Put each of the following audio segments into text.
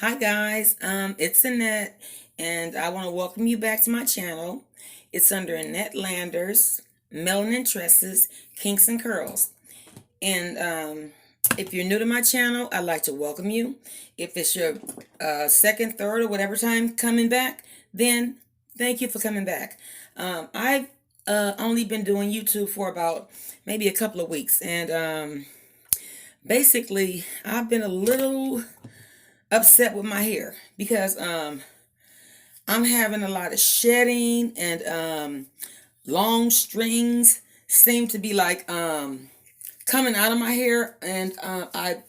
Hi guys, it's Annette, and I want to welcome you back to my channel. It's under Annette Landers, Melanin Tresses, Kinks and Curls. And if you're new to my channel, I'd like to welcome you. If it's your second, third, or whatever time coming back, then thank you for coming back. I've only been doing YouTube for about maybe a couple of weeks, and basically I've been a little upset with my hair because I'm having a lot of shedding, and long strings seem to be like coming out of my hair, and I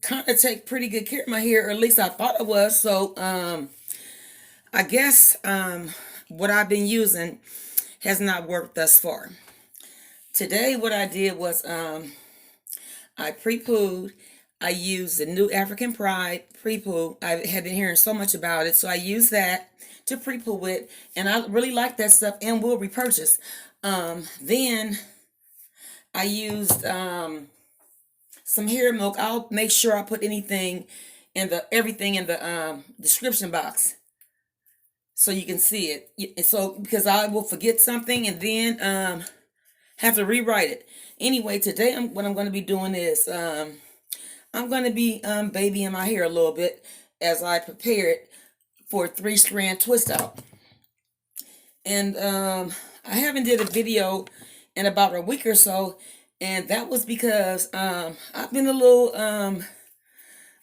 kind of take pretty good care of my hair, or at least I thought I was. So I guess what I've been using has not worked thus far. Today what I did was I pre-pooed. I used the new African Pride pre-poo. I have been hearing so much about it, so I used that to pre-poo with, and I really like that stuff and will repurchase. Then I used some hair milk. I'll make sure I put everything in the description box so you can see it. So because I will forget something and then have to rewrite it. Anyway, today what I'm going to be doing is I'm going to be babying my hair a little bit as I prepare it for a 3-strand twist out. And I haven't did a video in about a week or so, and that was because I've been a little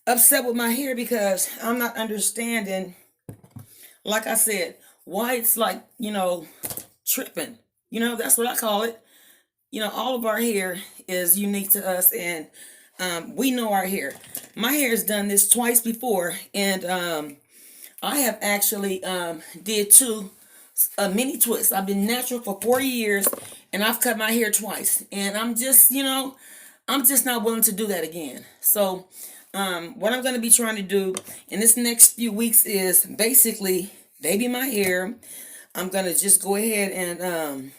upset with my hair because I'm not understanding, like I said, why it's like, tripping. That's what I call it. All of our hair is unique to us, and we know our hair. My hair has done this twice before, and I have actually did two mini twists. I've been natural for 4 years, and I've cut my hair twice, and I'm just not willing to do that again. So what I'm going to be trying to do in this next few weeks is basically baby my hair. I'm going to just go ahead and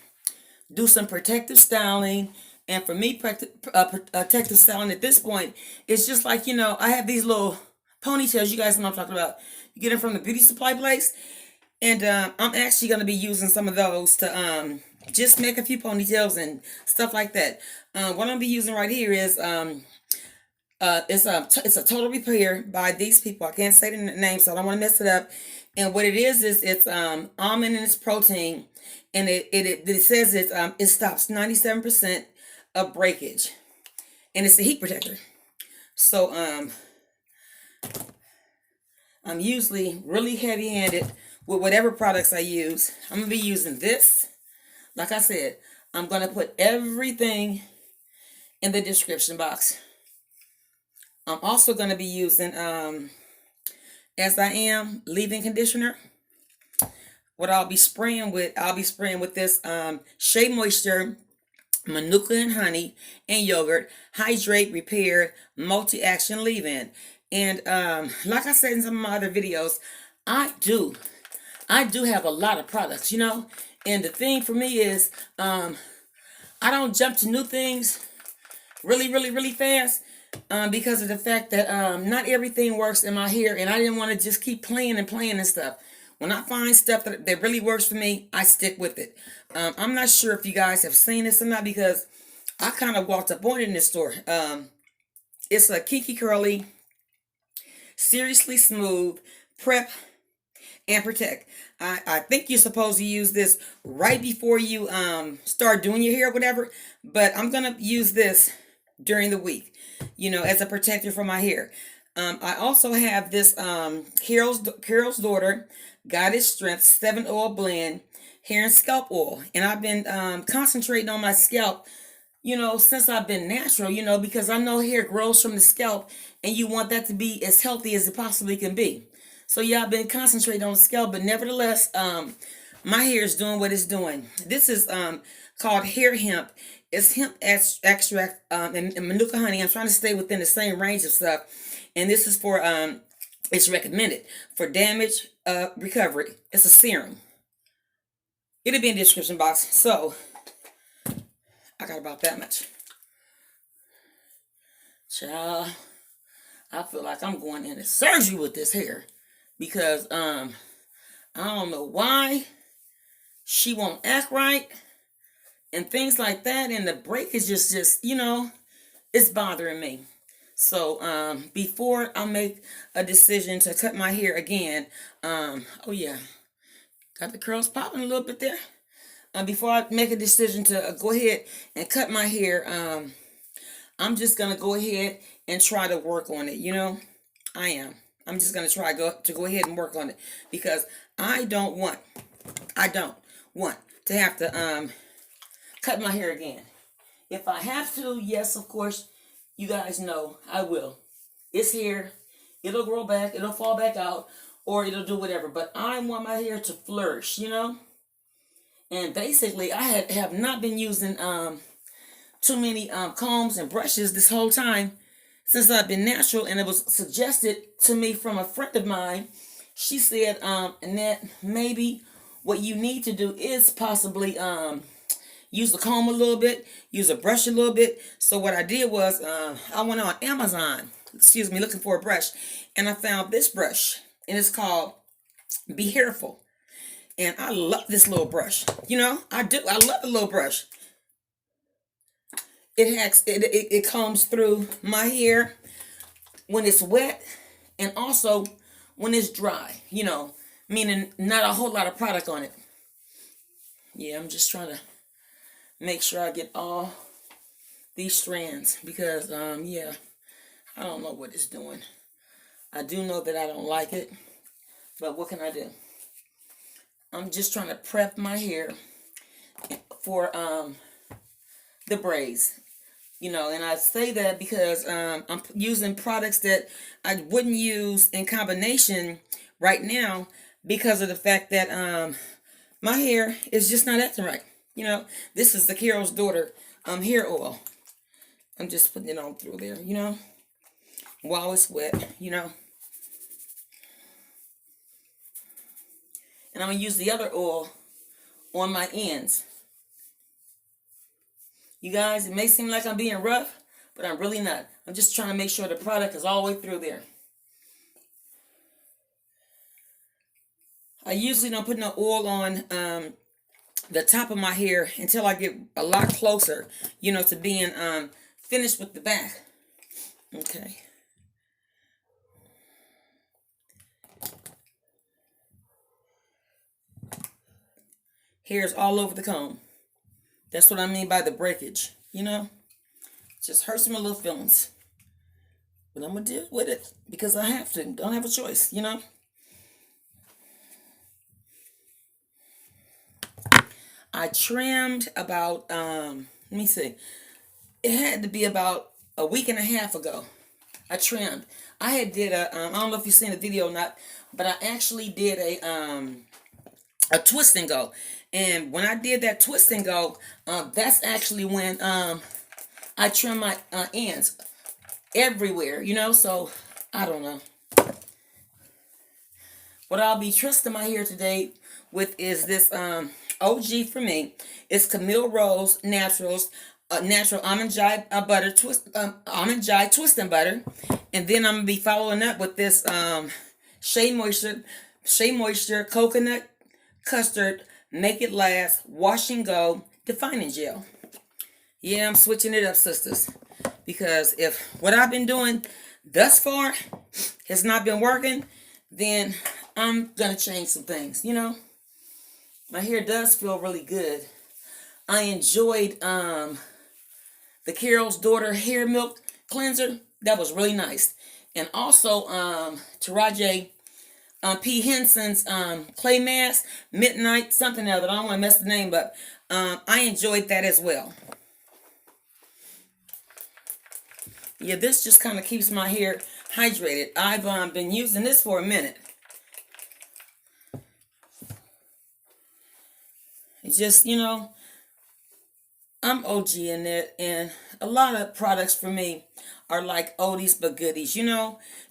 do some protective styling. And for me, protective styling at this point, it's just like, I have these little ponytails. You guys know what I'm talking about. You get them from the beauty supply place. And I'm actually going to be using some of those to just make a few ponytails and stuff like that. What I'm going to be using right here is it's a total repair by these people. I can't say the name, so I don't want to mess it up. And what it is it's almond and it's protein, and it says it stops 97% of breakage, and it's a heat protector. So I'm usually really heavy-handed with whatever products I use. I'm gonna be using this. Like I said, I'm gonna put everything in the description box. I'm also gonna be using ASI AM leave-in conditioner. What I'll be spraying with this Shea Moisture, Manuka and honey and yogurt, hydrate, repair, multi-action leave-in. And like I said in some of my other videos, I do have a lot of products, and the thing for me is I don't jump to new things really fast, because of the fact that not everything works in my hair, and I didn't want to just keep playing and stuff. When I find stuff that really works for me, I stick with it. I'm not sure if you guys have seen this or not, because I kind of walked up on it in this store. It's a Kinky Curly, Seriously Smooth, Prep and Protect. I think you're supposed to use this right before you start doing your hair or whatever, but I'm going to use this during the week, as a protector for my hair. I also have this Carol's Daughter Goddess Strength 7-oil blend hair and scalp oil, and I've been concentrating on my scalp, since I've been natural, because I know hair grows from the scalp, and you want that to be as healthy as it possibly can be. So yeah, I've been concentrating on the scalp, but nevertheless, my hair is doing what it's doing. This is called hair hemp. It's hemp extract and manuka honey. I'm trying to stay within the same range of stuff, and this is for it's recommended for damage recovery. It's a serum. It'll be in the description box. So I got about that much. Child, I feel like I'm going into surgery with this hair because I don't know why she won't act right and things like that, and the break is just it's bothering me. So before I make a decision to cut my hair again, oh yeah, got the curls popping a little bit there. Before I make a decision to go ahead and cut my hair, I'm just gonna go ahead and try to work on it. I am. I'm just gonna try to go ahead and work on it because I don't want to have to cut my hair again. If I have to, yes, of course, you guys know I will. It's here. It'll grow back. It'll fall back out, or it'll do whatever. But I want my hair to flourish. And basically, I have not been using too many combs and brushes this whole time since I've been natural, and it was suggested to me from a friend of mine. She said, Annette, maybe what you need to do is possibly use the comb a little bit, use a brush a little bit. So what I did was I went on Amazon, looking for a brush, and I found this brush, and it's called Be Hairful. And I love this little brush. I do. I love the little brush. It combs through my hair when it's wet and also when it's dry. Meaning not a whole lot of product on it. Yeah, I'm just trying to make sure I get all these strands because yeah, I don't know what it's doing. I do know that I don't like it, but what can I do? I'm just trying to prep my hair for the braids, and I say that because I'm using products that I wouldn't use in combination right now because of the fact that my hair is just not acting right. This is the Carol's Daughter hair oil. I'm just putting it on through there, while it's wet, And I'm going to use the other oil on my ends. You guys, it may seem like I'm being rough, but I'm really not. I'm just trying to make sure the product is all the way through there. I usually don't put no oil on the top of my hair until I get a lot closer, to being finished with the back. Okay. Hair's all over the comb. That's what I mean by the breakage, Just hurts my little feelings. But I'm going to deal with it because I have to. Don't have a choice, I trimmed about, let me see. It had to be about a week and a half ago. I trimmed. I had did I don't know if you've seen the video or not, but I actually did a twist and go. And when I did that twist and go, that's actually when I trim my ends everywhere, so I don't know. What I'll be trusting my hair today with is this OG for me. It's Camille Rose Naturals natural almond joy butter twist, almond joy twist and butter, and then I'm gonna be following up with this Shea Moisture coconut custard make it last wash and go defining gel. Yeah, I'm switching it up, sisters, because if what I've been doing thus far has not been working, then I'm gonna change some things. My hair does feel really good. I enjoyed the Carol's Daughter hair milk cleanser. That was really nice. And also Taraji P. Henson's clay mask, midnight something else. I don't want to mess the name up. I enjoyed that as well. Yeah, this just kind of keeps my hair hydrated. I've been using this for a minute. It's just, I'm OG in it, and a lot of products for me are like oldies but goodies,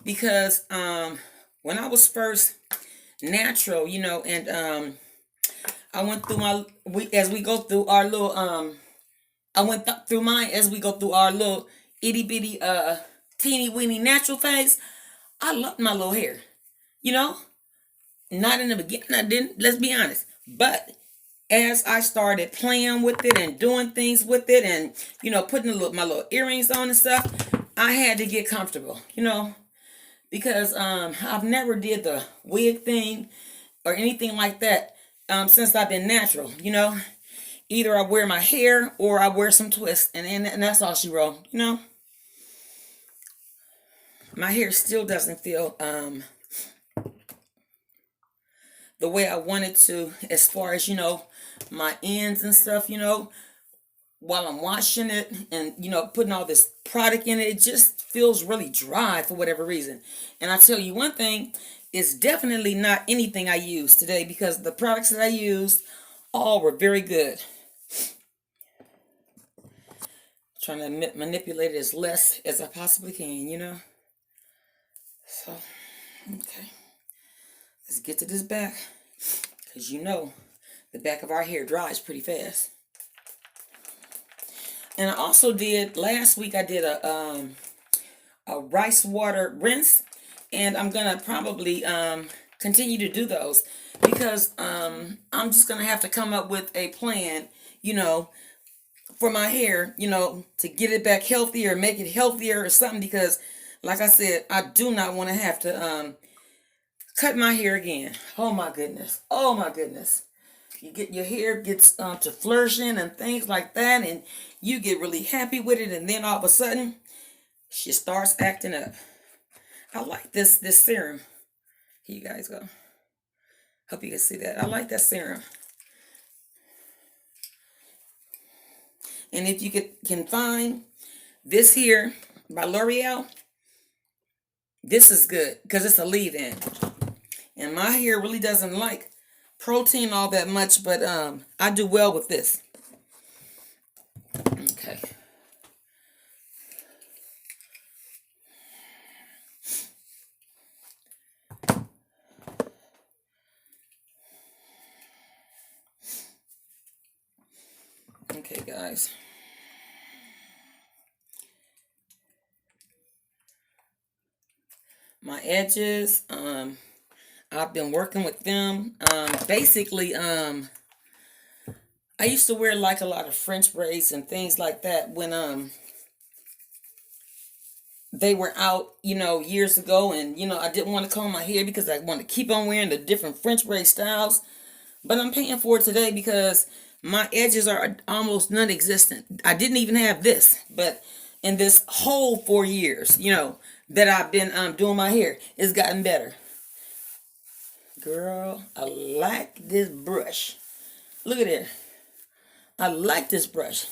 because when I was first natural, and I went through as we go through our little I went through mine as we go through our little itty bitty teeny weeny natural phase, I loved my little hair. You know, not in the beginning, I didn't, let's be honest. But as I started playing with it and doing things with it and, putting my little earrings on and stuff, I had to get comfortable, because I've never did the wig thing or anything like that since I've been natural, Either I wear my hair or I wear some twists, and that's all she wrote, My hair still doesn't feel the way I want it to, as far as, my ends and stuff, while I'm washing it and, putting all this product in it, it just feels really dry for whatever reason. And I tell you one thing, it's definitely not anything I used today, because the products that I used all were very good. Trying to manipulate it as less as I possibly can, So, okay. Let's get to this back, because the back of our hair dries pretty fast. And I also did, last week I did a rice water rinse, and I'm going to probably continue to do those, because I'm just going to have to come up with a plan, for my hair, to get it back healthier, make it healthier or something, because like I said, I do not want to have to cut my hair again. Oh my goodness. Oh my goodness. Your hair gets to flourishing and things like that, and you get really happy with it, and then all of a sudden she starts acting up. I like this serum. Here you guys go. Hope you can see that. I like that serum. And if you can find this here by L'Oreal, this is good because it's a leave-in. And my hair really doesn't like protein all that much, but I do well with this. Okay. Okay, guys. My edges, I've been working with them. Basically, I used to wear like a lot of French braids and things like that when they were out, years ago, and I didn't want to comb my hair because I wanted to keep on wearing the different French braid styles. But I'm paying for it today because my edges are almost non-existent. I didn't even have this, but in this whole 4 years, that I've been doing my hair, it's gotten better. Girl, I like this brush. Look at it. I like this brush.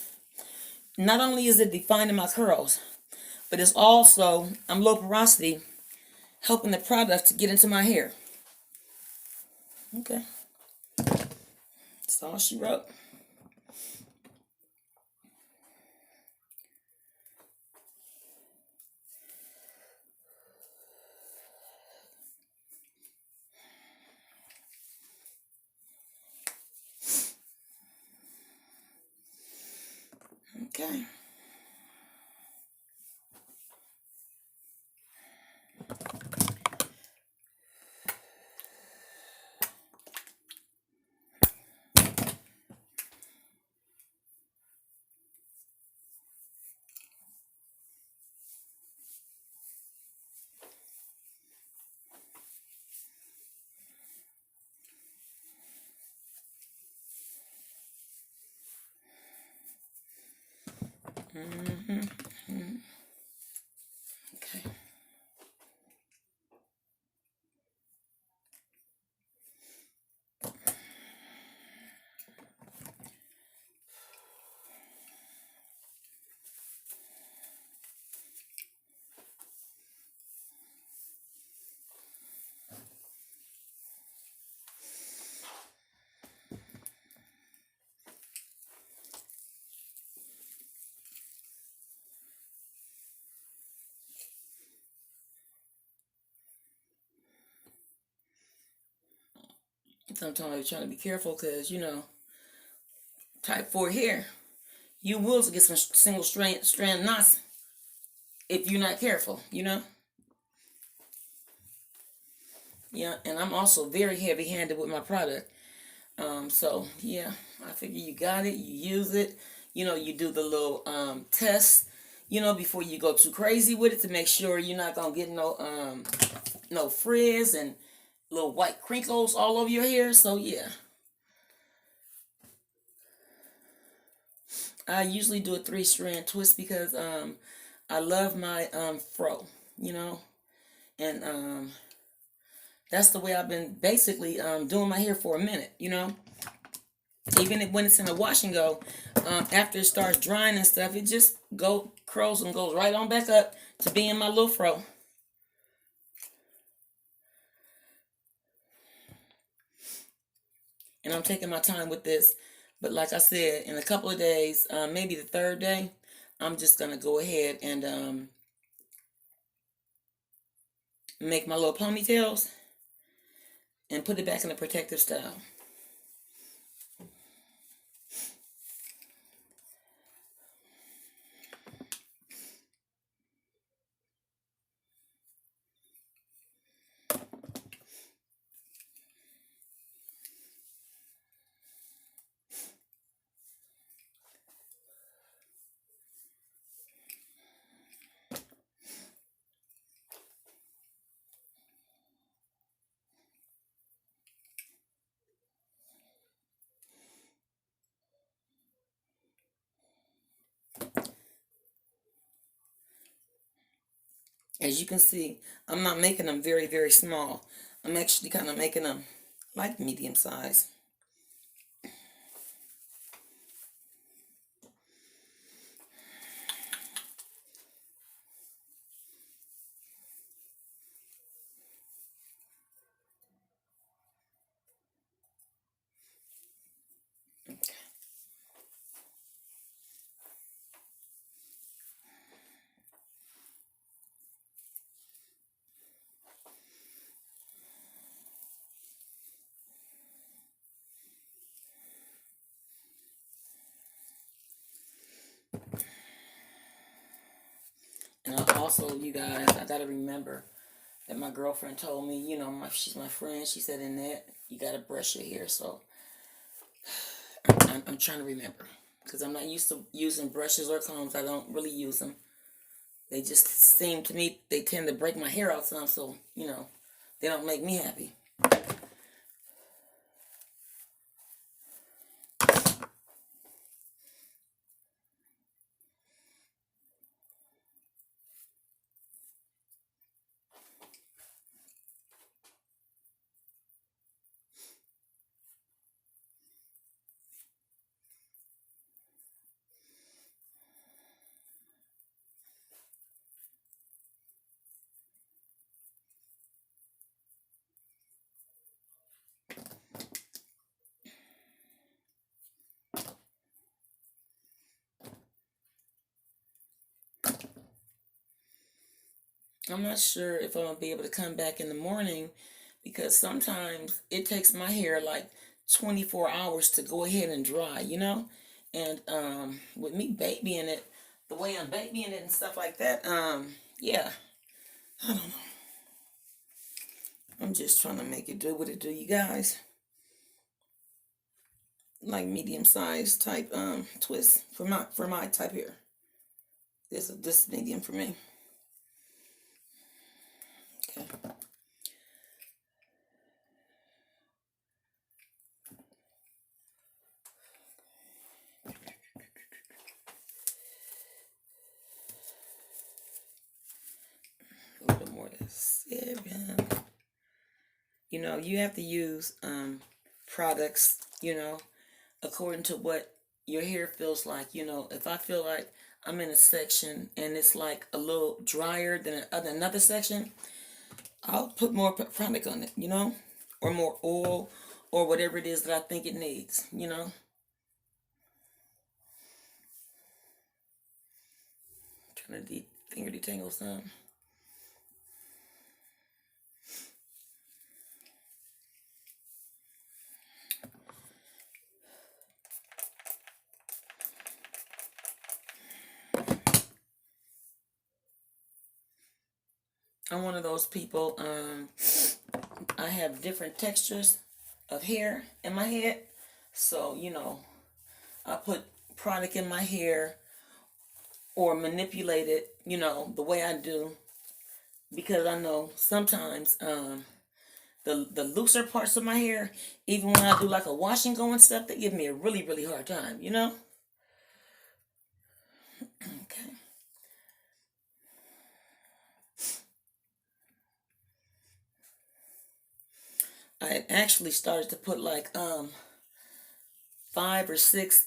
Not only is it defining my curls, but it's also, I'm low porosity, helping the product to get into my hair. Okay. That's all she wrote. Okay. Okay. Sometimes you're trying to be careful because, type 4 hair, you will get some single strand knots if you're not careful, you know. Yeah, and I'm also very heavy-handed with my product. So yeah, I figure you got it, you use it, you know, you do the little test, you know, before you go too crazy with it to make sure you're not gonna get no frizz and little white crinkles all over your hair. So yeah, I usually do a 3-strand twist because I love my fro, you know, and that's the way I've been basically doing my hair for a minute, you know. Even when it's in a wash and go, after it starts drying and stuff, it just curls and goes right on back up to being my little fro. And I'm taking my time with this, but like I said, in a couple of days, maybe the third day, I'm just gonna go ahead and make my little ponytails and put it back in a protective style. As you can see, I'm not making them very, very small. I'm actually kind of making them like medium size. And also, you guys, I gotta remember that my girlfriend told me, you know, she's my friend. She said, in that, you gotta brush your hair. So I'm trying to remember because I'm not used to using brushes or combs. I don't really use them. They just seem to me, they tend to break my hair out some. So, you know, they don't make me happy. I'm not sure if I'm gonna be able to come back in the morning because sometimes it takes my hair like 24 hours to go ahead and dry, you know? And with me babying it, the way I'm babying it and stuff like that, yeah, I don't know. I'm just trying to make it do what it do, you guys. Like medium sized type twist for my type hair. This is medium for me. Okay. A little more serum. You know, you have to use products, you know, according to what your hair feels like. You know, if I feel like I'm in a section and it's like a little drier than another section, I'll put more product on it, you know, or more oil or whatever it is that I think it needs, you know. Trying to finger detangle some. I'm one of those people, I have different textures of hair in my head. So, I put product in my hair or manipulate it, the way I do, because I know sometimes the looser parts of my hair, even when I do like a wash and go and stuff, they give me a really, really hard time. Okay. I actually started to put like 5 or 6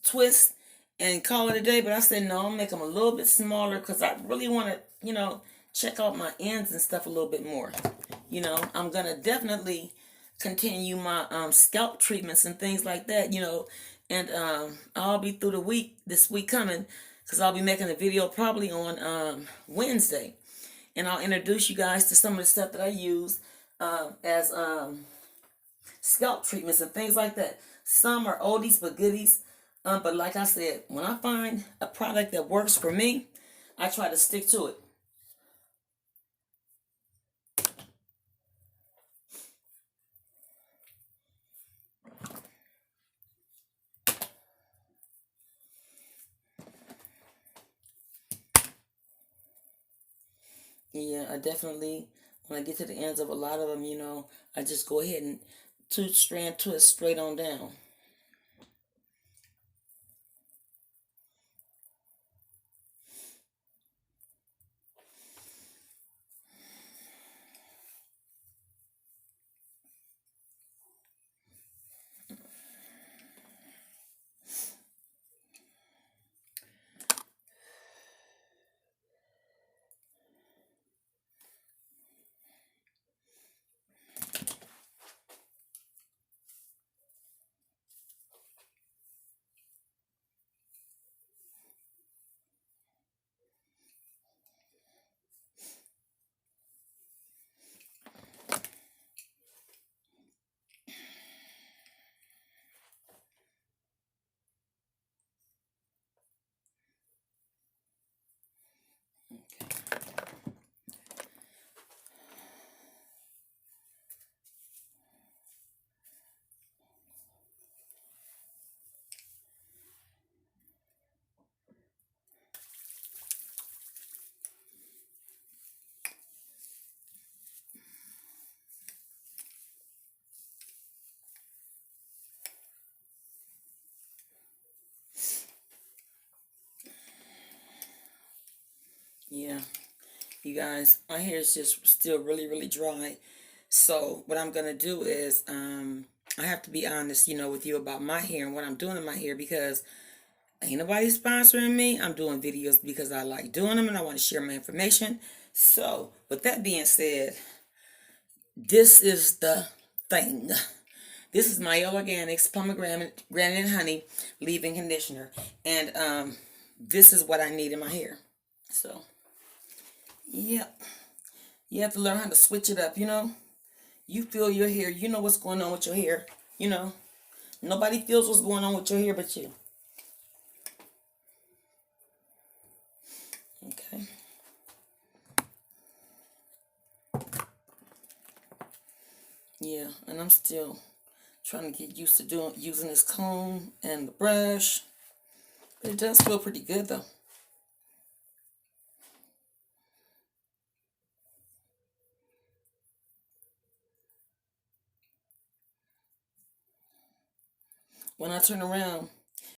twists and call it a day. But I said no, I'll make them a little bit smaller because I really want to check out my ends and stuff a little bit more. I'm gonna definitely continue my scalp treatments and things like that. And I'll be through this week coming, because I'll be making a video probably on Wednesday, and I'll introduce you guys to some of the stuff that I use as scalp treatments and things like that. Some are oldies but goodies, but like I said, when I find a product that works for me, I try to stick to it. Yeah, I definitely, when I get to the ends of a lot of them, I just go ahead and two-strand twist straight on down. Yeah, you guys, my hair is just still really, really dry. So what I'm gonna do is, I have to be honest, with you about my hair and what I'm doing in my hair, because ain't nobody sponsoring me. I'm doing videos because I like doing them and I want to share my information. So with that being said, this is the thing. This is my Organics pomegranate and honey leave-in conditioner, and this is what I need in my hair. So, yep, you have to learn how to switch it up. You feel your hair. You know what's going on with your hair. Nobody feels what's going on with your hair but you. Okay. Yeah, and I'm still trying to get used to using this comb and the brush. But it does feel pretty good though. When I turn around,